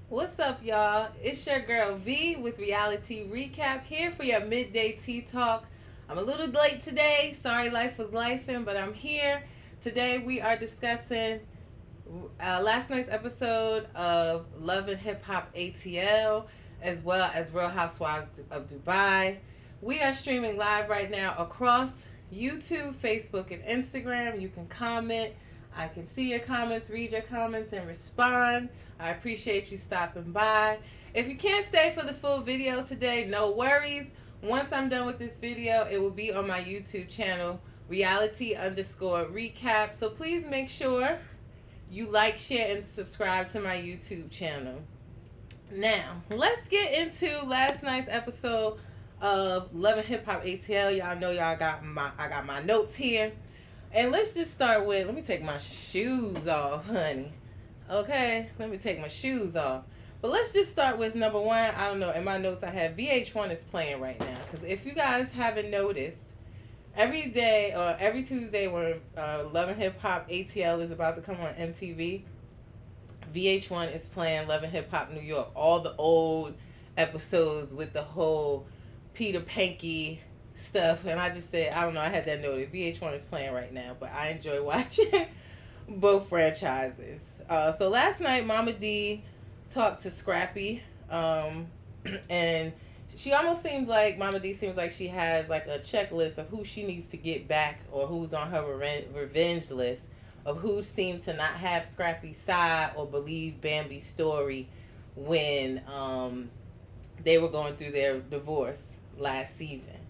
What's up, y'all? It's your girl V with Reality Recap here for your midday tea talk. I'm a little late today. Sorry, life was lifing, but I'm here. Today we are discussing last night's episode of Love and Hip Hop ATL as well as Real Housewives of Dubai. We are streaming live right now across YouTube, Facebook, and Instagram. You can comment. I can see your comments, read your comments, and respond. I appreciate you stopping by. If you can't stay for the full video today, no worries. Once I'm done with this video, it will be on my YouTube channel, reality_recap. So please make sure you like, share, and subscribe to my YouTube channel. Now, let's get into last night's episode of Love and Hip Hop ATL. Y'all know I got my notes here. And let's just start with, let me take my shoes off, honey. Okay, let me take my shoes off. But let's just start with number one. I don't know, in my notes I have VH1 is playing right now. Because if you guys haven't noticed, every day or every Tuesday when Love and Hip Hop ATL is about to come on MTV, VH1 is playing Love and Hip Hop New York. All the old episodes with the whole Peter Panky stuff. And I just said, I don't know, I had that noted. VH1 is playing right now, but I enjoy watching both franchises. So last night, Mama D talked to Scrappy, and she almost seems like, Mama D seems like she has like a checklist of who she needs to get back or who's on her revenge list of who seemed to not have Scrappy's side or believe Bambi's story when they were going through their divorce last season.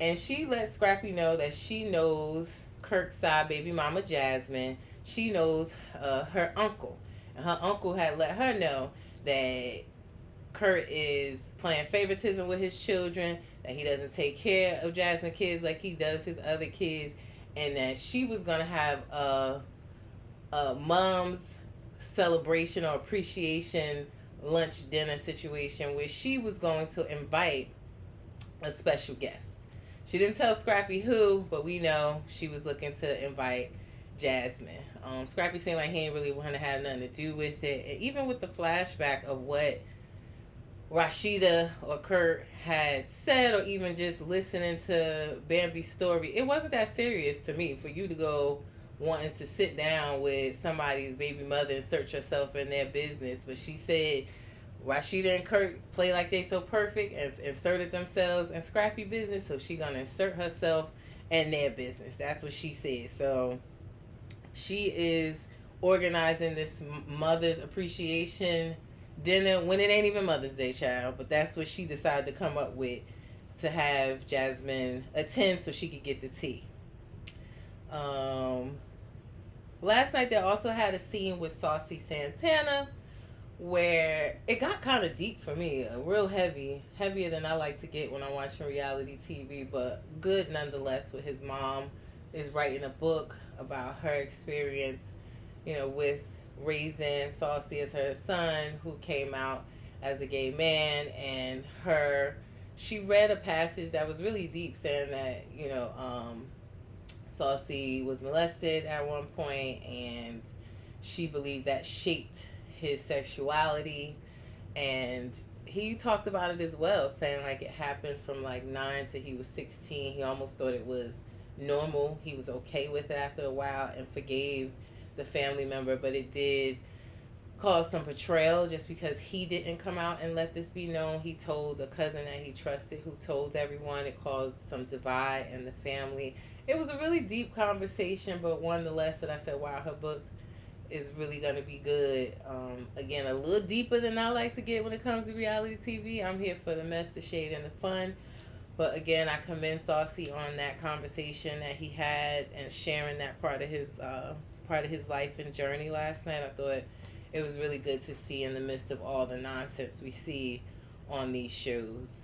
And she let Scrappy know that she knows Kirk's side baby mama Jasmine. She knows her uncle. And her uncle had let her know that Kurt is playing favoritism with his children, that he doesn't take care of Jasmine's kids like he does his other kids, and that she was going to have a mom's celebration or appreciation lunch dinner situation where she was going to invite a special guest. She didn't tell Scrappy who, but we know she was looking to invite Jasmine. Scrappy seemed like he didn't really want to have nothing to do with it. And even with the flashback of what Rashida or Kurt had said, or even just listening to Bambi's story, it wasn't that serious to me for you to go wanting to sit down with somebody's baby mother and search yourself in their business. But she said Rashida and Kurt play like they so perfect and inserted themselves in Scrappy business, so she gonna insert herself in their business. That's what she said. So she is organizing this mother's appreciation dinner when it ain't even Mother's Day, child. But that's what she decided to come up with to have Jasmine attend so she could get the tea. Last night they also had a scene with Saucy Santana where it got kind of deep for me, real heavier than I like to get when I'm watching reality TV, but good nonetheless. With his mom is writing a book about her experience, with raising Saucy as her son, who came out as a gay man, and she read a passage that was really deep, saying that Saucy was molested at one point, and she believed that shaped his sexuality. And he talked about it as well, saying like it happened from like 9 to he was 16. He almost thought it was normal. He was okay with it after a while and forgave the family member, but it did cause some betrayal just because he didn't come out and let this be known. He told a cousin that he trusted who told everyone. It caused some divide in the family. It was a really deep conversation, but one the less that I said, wow, her book is really going to be good. Again, a little deeper than I like to get when it comes to reality TV. I'm here for the mess, the shade, and the fun. But again, I commend Saucy on that conversation that he had and sharing that part of his life and journey last night. I thought it was really good to see in the midst of all the nonsense we see on these shows.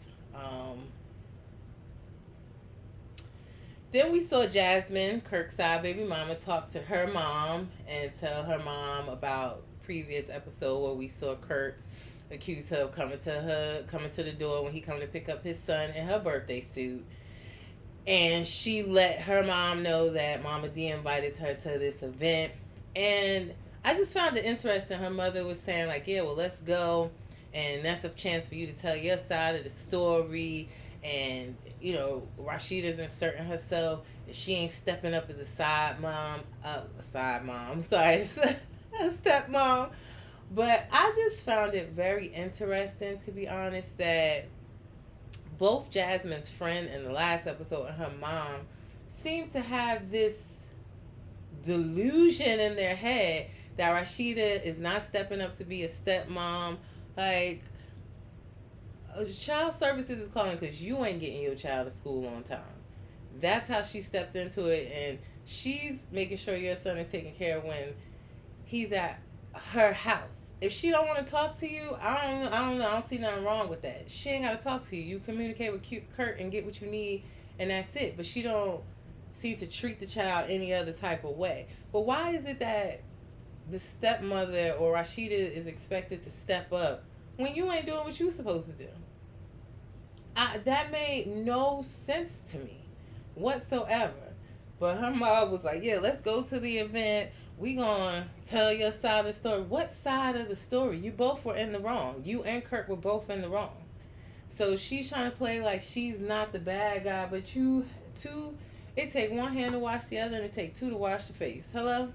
Then we saw Jasmine, Kirk's side baby mama, talk to her mom and tell her mom about previous episode where we saw Kirk accuse her of coming to the door when he come to pick up his son in her birthday suit. And she let her mom know that Mama D invited her to this event. And I just found it interesting. Her mother was saying like, yeah, well, let's go, and that's a chance for you to tell your side of the story. And Rashida's inserting herself, and she ain't stepping up as a side mom. A side mom. Sorry, a stepmom. But I just found it very interesting, to be honest, that both Jasmine's friend in the last episode and her mom seem to have this delusion in their head that Rashida is not stepping up to be a stepmom. Like, child services is calling because you ain't getting your child to school on time. That's how she stepped into it, and she's making sure your son is taken care of when he's at her house. If she don't want to talk to you, I don't know. I don't see nothing wrong with that. She ain't got to talk to you. You communicate with Kurt and get what you need, and that's it. But she don't seem to treat the child any other type of way. But why is it that the stepmother or Rashida is expected to step up when you ain't doing what you supposed to do? That made no sense to me whatsoever. But her mom was like, yeah, let's go to the event. We gonna tell your side of the story. What side of the story? You both were in the wrong. You and Kurt were both in the wrong. So she's trying to play like she's not the bad guy, but it take one hand to wash the other, and it take two to wash the face. Hello?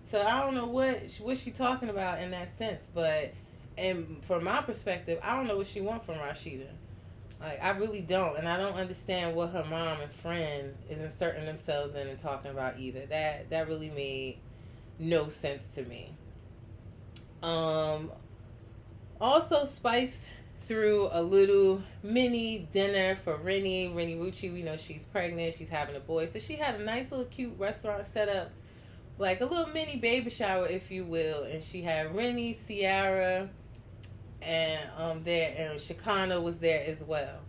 So I don't know what she talking about in that sense, but and from my perspective, I don't know what she want from Rashida. Like, I really don't, and I don't understand what her mom and friend is inserting themselves in and talking about either. That really made no sense to me. Also, Spice threw a little mini dinner for Rennie Rucci. We know she's pregnant. She's having a boy. So she had a nice little cute restaurant set up, like a little mini baby shower, if you will. And she had Rennie, Ciara, and there, and Shekinah was there as well.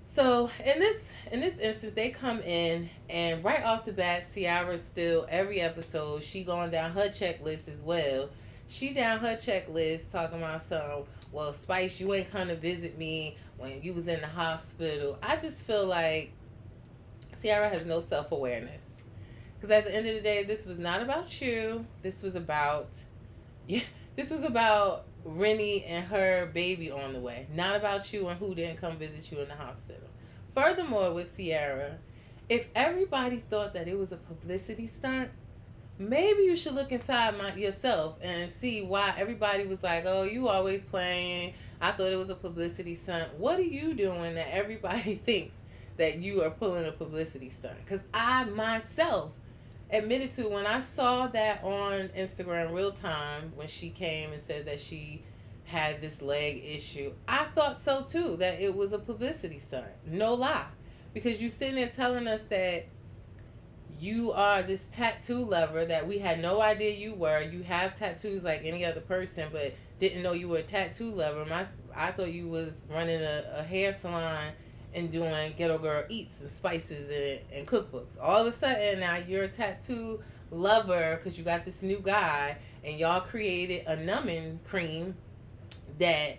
So in this instance, they come in, and right off the bat, Ciara still every episode she going down her checklist as well. She down her checklist talking about some. Well, Spice, you ain't come to visit me when you was in the hospital. I just feel like Ciara has no self-awareness, because at the end of the day, this was not about you. This was about Rennie and her baby on the way, not about you and who didn't come visit you in the hospital. Furthermore, with Ciara, if everybody thought that it was a publicity stunt, maybe you should look inside yourself and see why everybody was like, oh, you always playing. I thought it was a publicity stunt. What are you doing that everybody thinks that you are pulling a publicity stunt? Because I myself admitted to, when I saw that on Instagram real time, when she came and said that she had this leg issue, I thought so too, that it was a publicity stunt. No lie. Because you sitting there telling us that you are this tattoo lover that we had no idea you were. You have tattoos like any other person, but didn't know you were a tattoo lover. I thought you was running a hair salon and doing Ghetto Girl Eats and Spices and cookbooks. All of a sudden, now you're a tattoo lover because you got this new guy, and y'all created a numbing cream that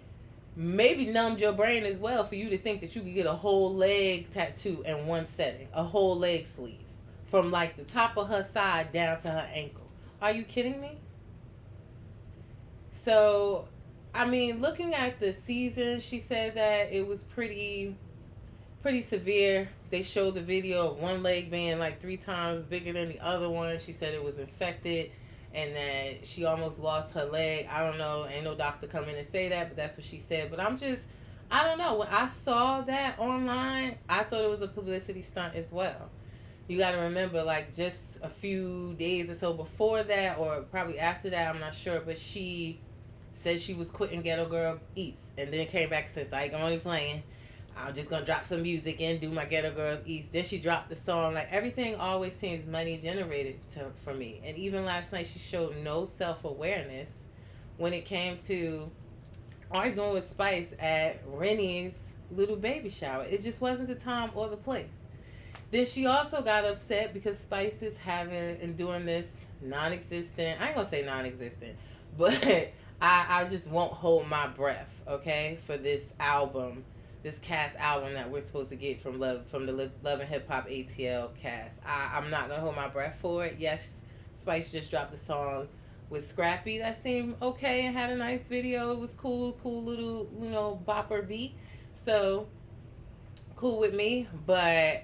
maybe numbed your brain as well for you to think that you could get a whole leg tattoo in one setting, a whole leg sleeve, from like the top of her thigh down to her ankle. Are you kidding me? So, I mean, looking at the season, she said that it was pretty severe. They showed the video of one leg being like 3 times bigger than the other one. She said it was infected and that she almost lost her leg. I don't know. Ain't no doctor come in and say that, but that's what she said. But I don't know. When I saw that online, I thought it was a publicity stunt as well. You got to remember, like, just a few days or so before that, or probably after that, I'm not sure, but she said she was quitting Ghetto Girl Eats, and then came back and said, I'm only playing. I'm just going to drop some music and do my Ghetto Girl Eats. Then she dropped the song. Like, everything always seems money generated for me. And even last night, she showed no self-awareness when it came to arguing with Spice at Rennie's little baby shower. It just wasn't the time or the place. Then she also got upset because Spice is doing this non-existent, I ain't gonna say non-existent, but I just won't hold my breath, okay, for this album, this cast album that we're supposed to get from the Love and Hip Hop ATL cast. I'm not gonna hold my breath for it. Yes, Spice just dropped the song with Scrappy that seemed okay and had a nice video. It was cool little, bopper beat. So cool with me, but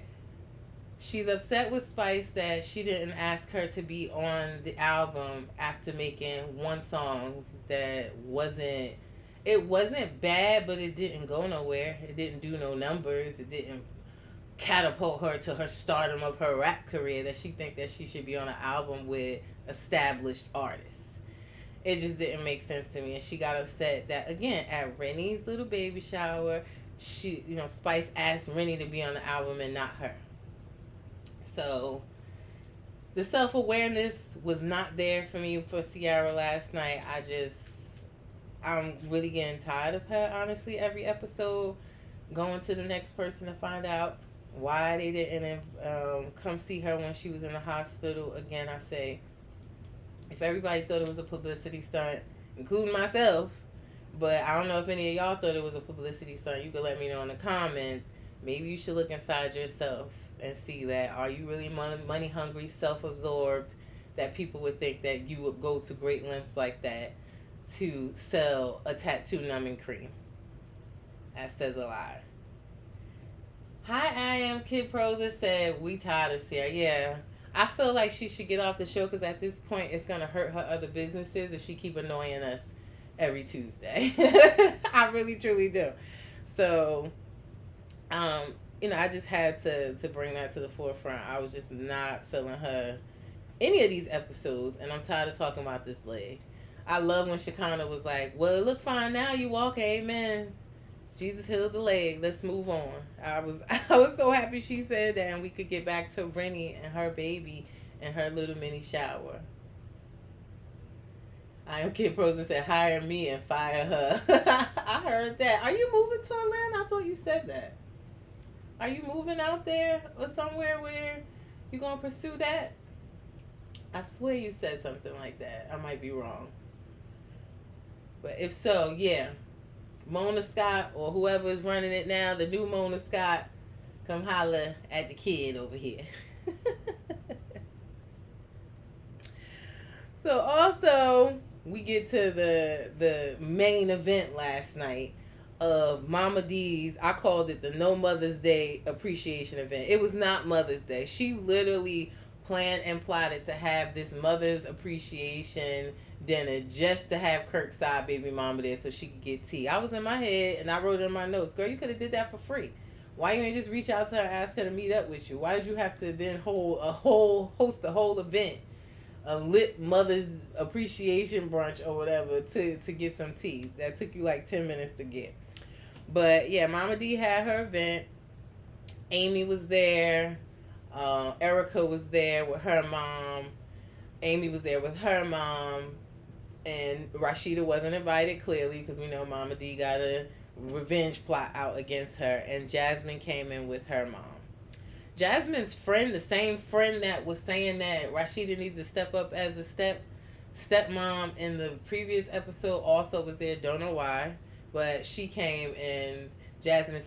she's upset with Spice that she didn't ask her to be on the album after making one song that wasn't bad, but it didn't go nowhere. It didn't do no numbers. It didn't catapult her to her stardom of her rap career that she think that she should be on an album with established artists. It just didn't make sense to me, and she got upset that again at Rennie's little baby shower, Spice asked Rennie to be on the album and not her. So the self-awareness was not there for me for Ciara last night. I'm really getting tired of her, honestly, every episode going to the next person to find out why they didn't come see her when she was in the hospital. Again, I say, if everybody thought it was a publicity stunt, including myself, but I don't know if any of y'all thought it was a publicity stunt, you can let me know in the comments. Maybe you should look inside yourself and see that, are you really money hungry, self-absorbed, that people would think that you would go to great lengths like that to sell a tattoo numbing cream? That says a lot. Hi, I am Kid Prosa said, we tired of Ciara. Yeah, I feel like she should get off the show because at this point it's going to hurt her other businesses if she keep annoying us every Tuesday. I really, truly do. So, I just had to bring that to the forefront. I was just not feeling her any of these episodes, and I'm tired of talking about this leg. I love when Shekinah was like, well, it look fine now, you walk, amen. Jesus healed the leg. Let's move on. I was so happy she said that, and we could get back to Rennie and her baby and her little mini shower. I am Kid Prosa said, hire me and fire her. I heard that. Are you moving to Atlanta? I thought you said that. Are you moving out there or somewhere where you're going to pursue that? I swear you said something like that. I might be wrong. But if so, yeah. Mona Scott or whoever is running it now, the new Mona Scott, come holler at the kid over here. So also, we get to the main event last night of Mama D's. I called it the No Mother's Day appreciation event. It was not Mother's Day. She literally planned and plotted to have this Mother's appreciation dinner just to have Kirk's side baby mama there so she could get tea. I was in my head and I wrote in my notes, girl, you could have did that for free. Why you ain't just reach out to her and ask her to meet up with you? Why did you have to then host a whole event, a lit Mother's appreciation brunch or whatever to get some tea? That took you like 10 minutes to get. But yeah, Mama D had her event. Amy was there. Erica was there with her mom. Amy was there with her mom. And Rashida wasn't invited, clearly, because we know Mama D got a revenge plot out against her. And Jasmine came in with her mom. Jasmine's friend, the same friend that was saying that Rashida needs to step up as a stepmom in the previous episode, also was there. Don't know why. But she came and Jasmine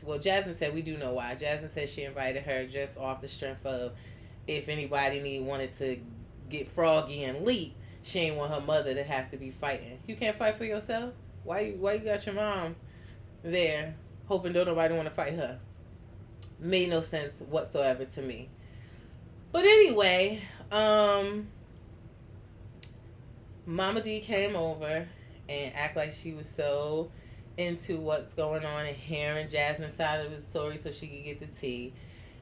said we do know why. Jasmine said she invited her just off the strength of if anybody wanted to get froggy and leap, she ain't want her mother to have to be fighting. You can't fight for yourself? Why you got your mom there hoping don't nobody want to fight her? Made no sense whatsoever to me. But anyway, Mama D came over and act like she was so into what's going on and hearing Jasmine's side of the story so she could get the tea.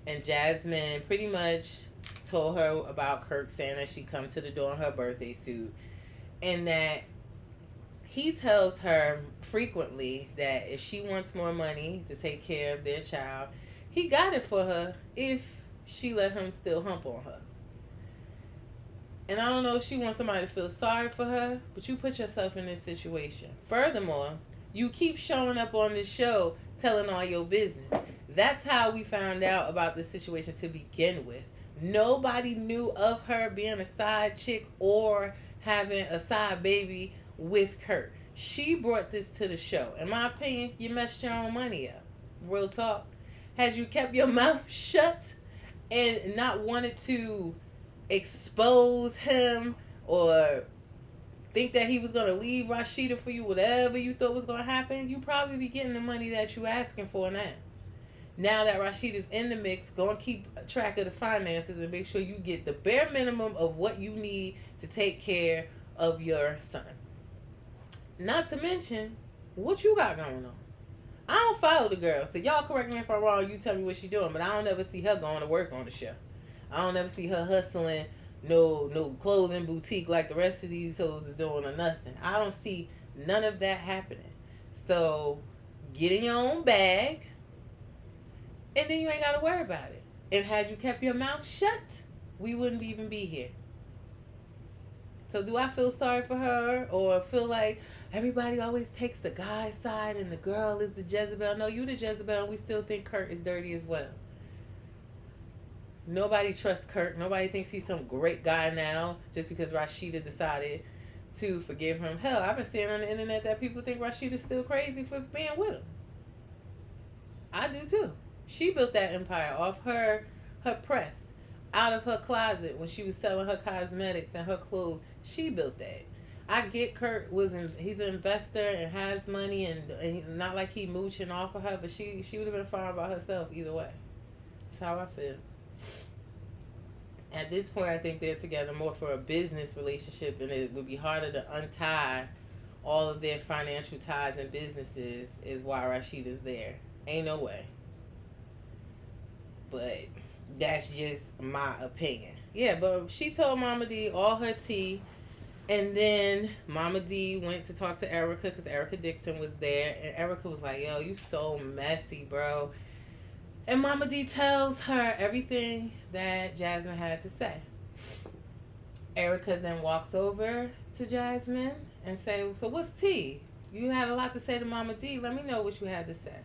And Jasmine pretty much told her about Kirk saying that she come to the door in her birthday suit, and that he tells her frequently that if she wants more money to take care of their child, he got it for her if she let him still hump on her. And I don't know if she wants somebody to feel sorry for her, but you put yourself in this situation. Furthermore, you keep showing up on this show telling all your business. That's how we found out about this situation to begin with. Nobody knew of her being a side chick or having a side baby with Kurt. She brought this to the show. In my opinion, you messed your own money up. Real talk. Had you kept your mouth shut and not wanted to expose him or think that he was going to leave Rashida for you, whatever you thought was going to happen, you probably be getting the money that you asking for now. Now that Rashida's in the mix, go and keep track of the finances and make sure you get the bare minimum of what you need to take care of your son. Not to mention, what you got going on. I don't follow the girl, so y'all correct me if I'm wrong. You tell me what she doing, but I don't ever see her going to work on the show. I don't ever see her hustling no clothing boutique like the rest of these hoes is doing or nothing. I don't see none of that happening. So get in your own bag, and then you ain't got to worry about it. And had you kept your mouth shut, we wouldn't even be here. So do I feel sorry for her or feel like everybody always takes the guy's side and the girl is the Jezebel? No, you the Jezebel, and we still think Kurt is dirty as well. Nobody trusts Kurt. Nobody thinks he's some great guy now just because Rashida decided to forgive him. Hell, I've been seeing on the internet that people think Rashida's still crazy for being with him. I do too. She built that empire off her press, out of her closet when she was selling her cosmetics and her clothes. She built that. I get Kurt he's an investor and has money and not like he mooching off of her, but she would have been fine by herself either way. That's how I feel. At this point, I think they're together more for a business relationship, and it would be harder to untie all of their financial ties and businesses is why Rashida's there. Ain't no way. But that's just my opinion. Yeah, but she told Mama D all her tea, and then Mama D went to talk to Erica because Erica Dixon was there, and Erica was like, yo, you so messy, bro. And Mama D tells her everything that Jasmine had to say. Erica then walks over to Jasmine and says, so what's tea? You had a lot to say to Mama D. Let me know what you had to say.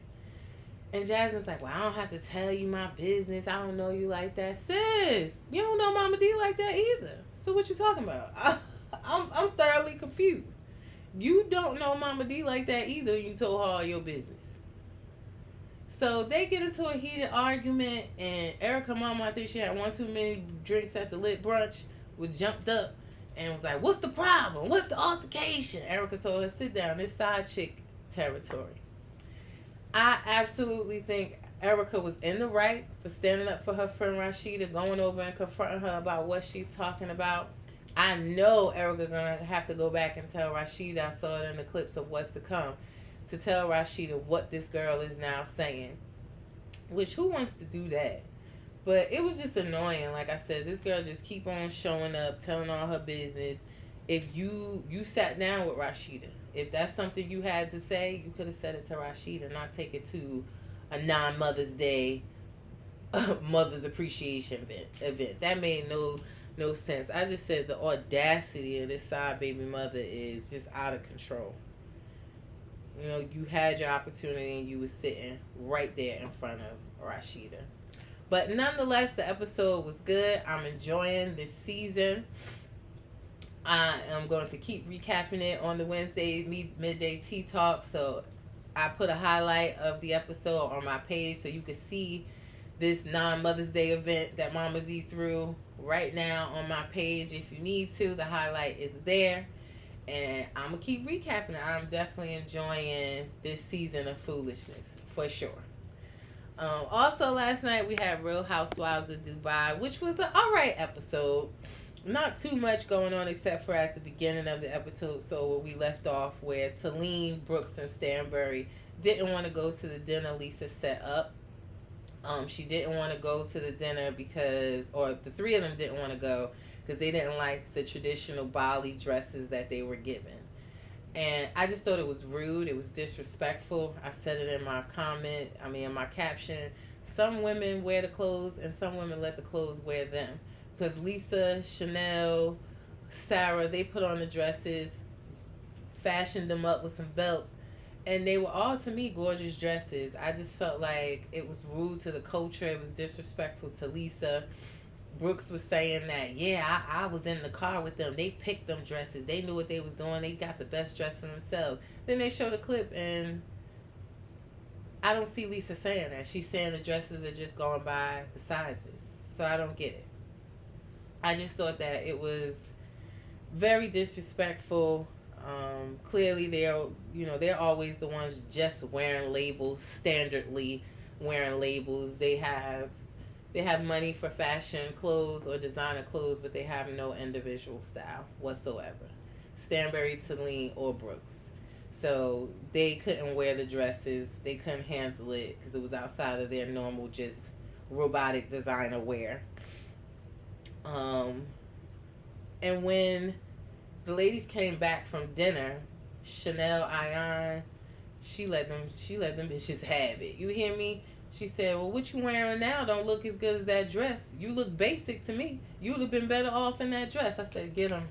And Jasmine's like, well, I don't have to tell you my business. I don't know you like that. Sis, you don't know Mama D like that either. So what you talking about? I'm thoroughly confused. You don't know Mama D like that either. You told her all your business. So they get into a heated argument, and Erica mama, I think she had one too many drinks at the lit brunch, was jumped up and was like, what's the problem? What's the altercation? Erica told her, sit down. It's side chick territory. I absolutely think Erica was in the right for standing up for her friend Rashida, going over and confronting her about what she's talking about. I know Erica gonna have to go back and tell Rashida, I saw it in the clips of what's to come, to tell Rashida what this girl is now saying. Which, who wants to do that? But it was just annoying. Like I said, this girl just keep on showing up, telling all her business. If you sat down with Rashida, if that's something you had to say, you could have said it to Rashida, not take it to a non-Mother's Day Mother's Appreciation event. That made no sense. I just said the audacity of this side baby mother is just out of control. You know, you had your opportunity and you was sitting right there in front of Rashida. But nonetheless, the episode was good. I'm enjoying this season. I am going to keep recapping it on the Wednesday midday tea talk. So I put a highlight of the episode on my page so you can see this non-Mother's Day event that Mama D threw right now on my page. If you need to, the highlight is there. And I'm going to keep recapping it. I'm definitely enjoying this season of foolishness, for sure. Also, last night we had Real Housewives of Dubai, which was an alright episode. Not too much going on except for at the beginning of the episode. So where we left off, where Talene, Brooks, and Stanbury didn't want to go to the dinner Lisa set up. She didn't want to go to the dinner or the three of them didn't want to go because they didn't like the traditional Bali dresses that they were given. And I just thought it was rude. It was disrespectful. I said it in my in my caption. Some women wear the clothes and some women let the clothes wear them. Because Lisa, Chanel, Sarah, they put on the dresses, fashioned them up with some belts, and they were all, to me, gorgeous dresses. I just felt like it was rude to the culture. It was disrespectful to Lisa. Brooks was saying that, yeah, I was in the car with them. They picked them dresses. They knew what they was doing. They got the best dress for themselves. Then they showed a clip, and I don't see Lisa saying that. She's saying the dresses are just going by the sizes. So I don't get it. I just thought that it was very disrespectful. Clearly, they're always the ones just wearing labels, standardly wearing labels. They have money for fashion clothes or designer clothes, but they have no individual style whatsoever. Stanberry, Talene, or Brooks. So they couldn't wear the dresses. They couldn't handle it because it was outside of their normal, just robotic designer wear. Um, and when the ladies came back from dinner, Chanel Ion, she let them bitches have it. You hear me? She said, "Well, what you wearing now don't look as good as that dress. You look basic to me. You would have been better off in that dress." I said, "Get them.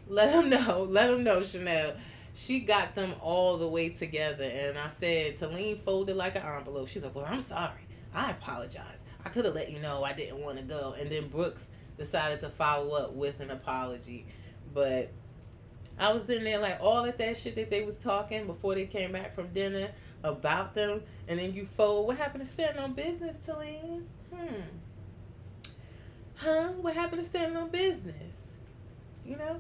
Let them know. Let them know, Chanel." She got them all the way together, and I said, Talene folded like an envelope. She's like, "Well, I'm sorry. I apologize. I could have let you know I didn't want to go." And then Brooks decided to follow up with an apology, but I was in there like all of that shit that they was talking before they came back from dinner about them, and then you fold. What happened to standing on business, Talene? Huh? What happened to standing on business? You know,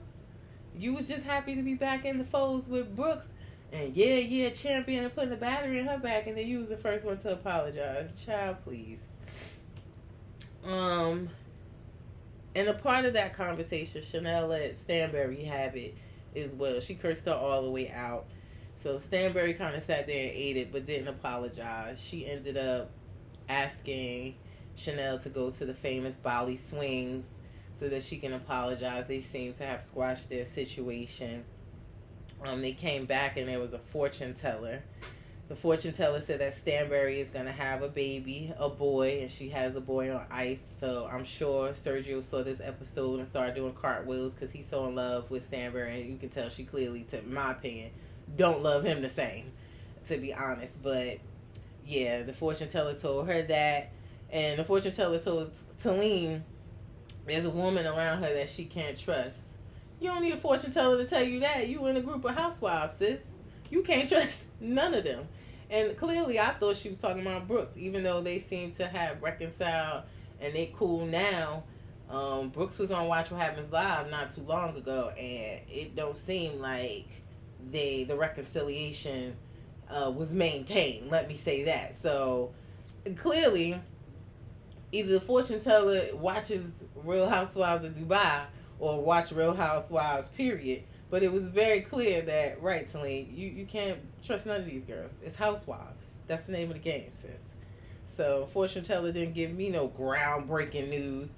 you was just happy to be back in the folds with Brooks, and yeah, champion and putting the battery in her back, and then you was the first one to apologize. Child, please. And a part of that conversation, Chanel let Stanberry have it as well. She cursed her all the way out. So Stanberry kind of sat there and ate it, but didn't apologize. She ended up asking Chanel to go to the famous Bali Swings so that she can apologize. They seem to have squashed their situation. They came back and there was a fortune teller. The fortune teller said that Stanberry is going to have a baby, a boy, and she has a boy on ice. So I'm sure Sergio saw this episode and started doing cartwheels because he's so in love with Stanberry. And you can tell she clearly, to my opinion, don't love him the same, to be honest. But yeah, the fortune teller told her that. And the fortune teller told Talene there's a woman around her that she can't trust. You don't need a fortune teller to tell you that. You in a group of housewives, sis. You can't trust none of them. And clearly, I thought she was talking about Brooks, even though they seem to have reconciled and they cool now. Brooks was on Watch What Happens Live not too long ago, and it don't seem like the reconciliation was maintained. Let me say that. So clearly, either the fortune teller watches Real Housewives of Dubai or watch Real Housewives, period. But it was very clear that, right, Talene, you can't trust none of these girls. It's housewives. That's the name of the game, sis. So, fortune teller didn't give me no groundbreaking news.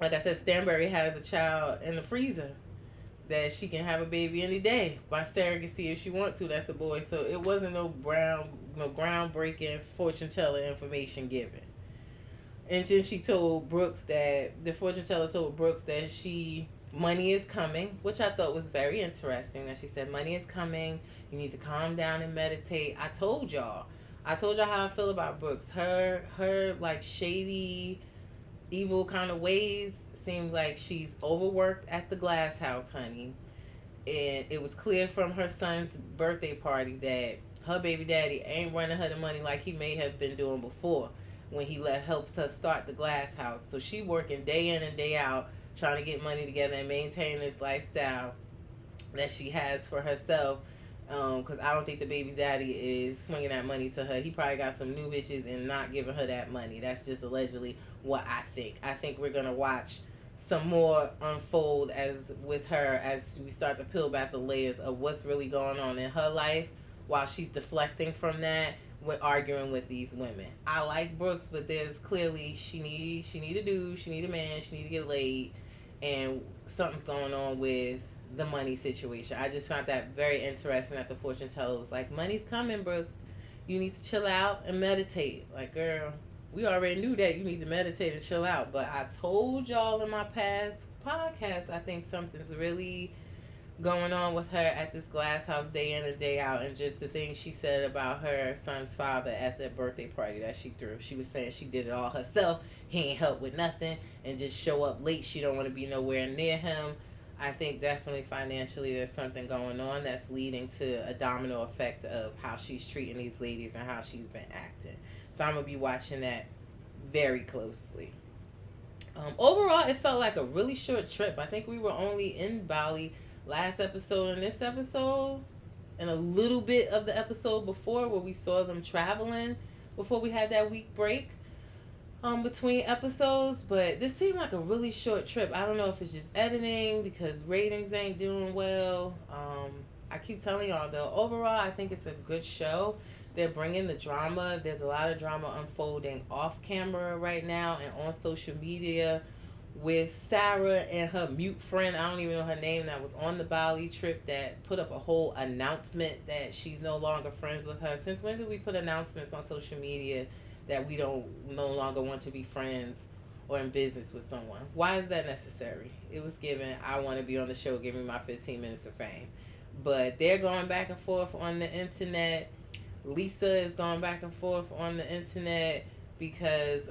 Like I said, Stanberry has a child in the freezer that she can have a baby any day by surrogacy if she wants to. That's a boy. So, it wasn't no groundbreaking fortune teller information given. And then she told Brooks that, the fortune teller told Brooks that money is coming, which I thought was very interesting. That she said, money is coming. You need to calm down and meditate. I told y'all how I feel about Brooks. Her like shady, evil kind of ways seems like she's overworked at the glass house, honey. And it was clear from her son's birthday party that her baby daddy ain't running her the money like he may have been doing before when he helped her start the glass house. So she working day in and day out trying to get money together and maintain this lifestyle that she has for herself. Because I don't think the baby's daddy is swinging that money to her. He probably got some new bitches and not giving her that money. That's just allegedly what I think. I think we're going to watch some more unfold with her as we start to peel back the layers of what's really going on in her life while she's deflecting from that with arguing with these women. I like Brooks, but there's clearly she need a dude, she need a man, she need to get laid, and something's going on with the money situation. I just found that very interesting that the fortune teller was like, money's coming, Brooks. You need to chill out and meditate. Like, girl, we already knew that you need to meditate and chill out. But I told y'all in my past podcast, I think something's really going on with her at this glass house day in and day out, and just the things she said about her son's father at the birthday party that she threw. She was saying she did it all herself. He ain't help with nothing and just show up late. She don't want to be nowhere near him. I think definitely financially there's something going on that's leading to a domino effect of how she's treating these ladies and how she's been acting. So I'm going to be watching that very closely. Overall, it felt like a really short trip. I think we were only in Bali last episode and this episode, and a little bit of the episode before where we saw them traveling before we had that week break between episodes. But this seemed like a really short trip. I don't know if it's just editing because ratings ain't doing well. I keep telling y'all though, overall, I think it's a good show. They're bringing the drama. There's a lot of drama unfolding off camera right now and on social media with Sarah and her mute friend. I don't even know her name, that was on the Bali trip, that put up a whole announcement that she's no longer friends with her. Since when did we put announcements on social media that we don't no longer want to be friends or in business with someone? Why is that necessary? It was given, I want to be on the show, give me my 15 minutes of fame. But they're going back and forth on the internet. Lisa is going back and forth on the internet because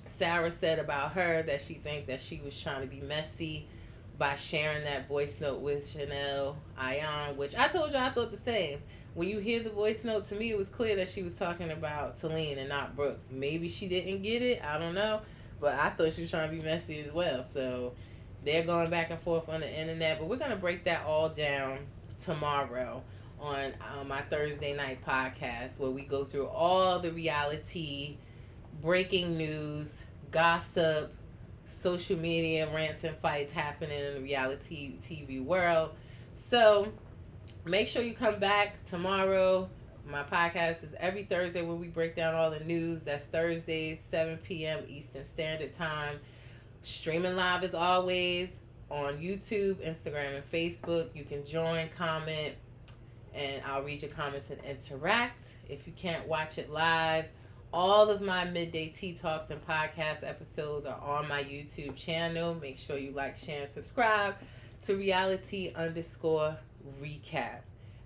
Sarah said about her that she think that she was trying to be messy by sharing that voice note with Chanel Ayan, which I told you I thought the same. When you hear the voice note, to me it was clear that she was talking about Talene and not Brooks. Maybe she didn't get it, I don't know, but I thought she was trying to be messy as well. So they're going back and forth on the internet, but we're going to break that all down tomorrow on my Thursday night podcast, where we go through all the reality, breaking news, gossip, social media rants and fights happening in the reality TV world. So make sure you come back tomorrow. My podcast is every Thursday where we break down all the news. That's Thursdays, 7 p.m. Eastern Standard Time. Streaming live as always on YouTube, Instagram, and Facebook. You can join, comment, and I'll read your comments and interact. If you can't watch it live, all of my Midday Tea Talks and podcast episodes are on my YouTube channel. Make sure you like, share, and subscribe to reality_recap.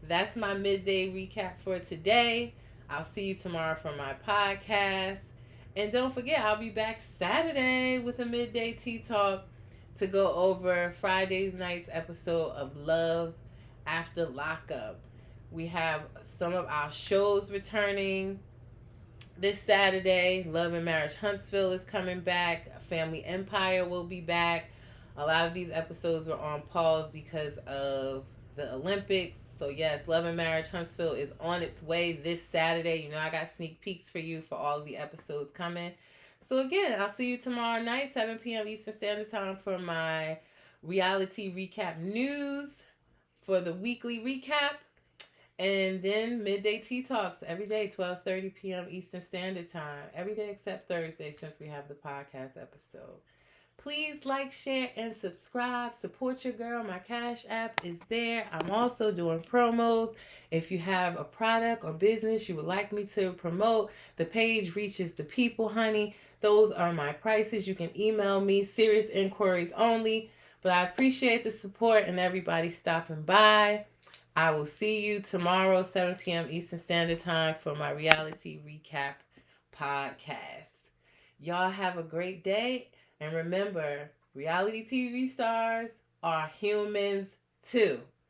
That's my midday recap for today. I'll see you tomorrow for my podcast. And don't forget, I'll be back Saturday with a Midday Tea Talk to go over Friday's night's episode of Love After Lockup. We have some of our shows returning this Saturday. Love and Marriage Huntsville is coming back. Family Empire will be back. A lot of these episodes were on pause because of the Olympics. So yes, Love and Marriage Huntsville is on its way this Saturday. You know, I got sneak peeks for you for all of the episodes coming. So again, I'll see you tomorrow night, 7 p.m. Eastern Standard Time, for my reality recap news for the weekly recap. And then Midday Tea Talks every day, 12:30 p.m. Eastern Standard Time. Every day except Thursday, since we have the podcast episode. Please like, share, and subscribe. Support your girl. My Cash App is there. I'm also doing promos. If you have a product or business you would like me to promote, the page reaches the people, honey. Those are my prices. You can email me, serious inquiries only. But I appreciate the support and everybody stopping by. I will see you tomorrow, 7 p.m. Eastern Standard Time, for my reality recap podcast. Y'all have a great day. And remember, reality TV stars are humans too.